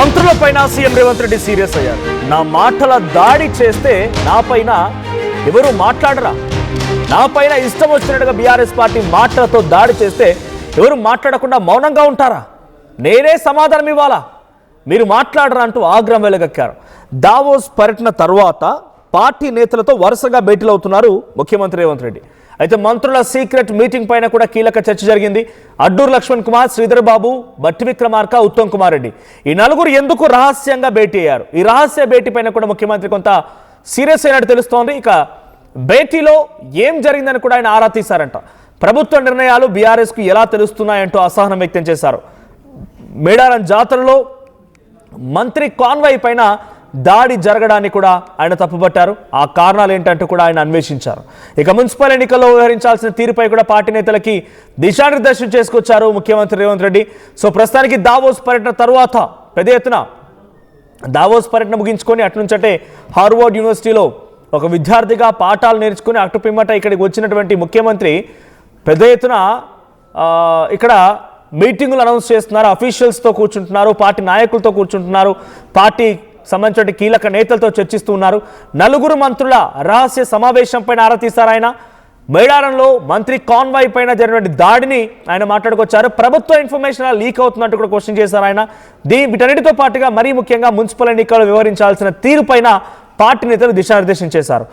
మంత్రులపైన CM Revanth Reddy serious అయ్యారు. నా మాటల దాడి చేస్తే నాపైన ఎవరు మాట్లాడరా, నాపైన ఇష్టం వచ్చినట్టుగా బీఆర్ఎస్ పార్టీ మాటలతో దాడి చేస్తే ఎవరు మాట్లాడకుండా మౌనంగా ఉంటారా, నేనే సమాధానం ఇవ్వాలా, మీరు మాట్లాడరా అంటూ ఆగ్రహం వెలగక్కారు. దావోస్ పర్యటన తర్వాత పార్టీ నేతలతో వరుసగా భేటీలు అవుతున్నారు ముఖ్యమంత్రి రేవంత్ రెడ్డి. అయితే మంత్రుల సీక్రెట్ మీటింగ్ పైన కూడా కీలక చర్చ జరిగింది. అడ్డూరు లక్ష్మణ్ కుమార్, శ్రీధర్ బాబు, బట్టి విక్రమార్క, ఉత్తమ్ కుమార్ రెడ్డి ఈ నలుగురు ఎందుకు రహస్యంగా భేటీ అయ్యారు? ఈ రహస్య భేటీ పైన కూడా ముఖ్యమంత్రి కొంత సీరియస్ అయినట్టు తెలుస్తోంది. ఇక భేటీలో ఏం జరిగిందని కూడా ఆయన ఆరా తీశారంట. ప్రభుత్వ నిర్ణయాలు బీఆర్ఎస్కు ఎలా తెలుస్తున్నాయంటూ అసహనం వ్యక్తం చేశారు. మేడారం జాతరలో మంత్రి కాన్వాయ్ పైన దాడి జరగడాన్ని కూడా ఆయన తప్పుపట్టారు. ఆ కారణాలు ఏంటంటూ కూడా ఆయన అన్వేషించారు. ఇక మున్సిపల్ ఎన్నికల్లో వ్యవహరించాల్సిన తీరుపై కూడా పార్టీ నేతలకి దిశానిర్దేశం చేసుకొచ్చారు ముఖ్యమంత్రి రేవంత్ రెడ్డి. సో ప్రస్తుతానికి దావోస్ పర్యటన తర్వాత పెద్ద ఎత్తున దావోస్ పర్యటన ముగించుకొని అటునుంచంటే హార్వర్డ్ యూనివర్సిటీలో ఒక విద్యార్థిగా పాఠాలు నేర్చుకుని అటు పిమ్మట ఇక్కడికి వచ్చినటువంటి ముఖ్యమంత్రి పెద్ద ఎత్తున ఇక్కడ మీటింగులు అనౌన్స్ చేస్తున్నారు. అఫీషియల్స్తో కూర్చుంటున్నారు, పార్టీ నాయకులతో కూర్చుంటున్నారు, పార్టీ సంబంధించిన కీలక నేతలతో చర్చిస్తూ ఉన్నారు. నలుగురు మంత్రుల రహస్య సమావేశం పైన ఆరా తీశారు ఆయన. మేడారంలో మంత్రి కాన్వాయ్ పైన జరిగిన దాడిని ఆయన మాట్లాడుకొచ్చారు. ప్రభుత్వ ఇన్ఫర్మేషన్ లీక్ అవుతున్నట్టు కూడా క్వశ్చన్ చేశారు ఆయన. వీటన్నిటితో పాటుగా మరీ ముఖ్యంగా మున్సిపల్ ఎన్నికల్లో వ్యవహరించాల్సిన తీరు పైన పార్టీ నేతలు దిశానిర్దేశం చేశారు.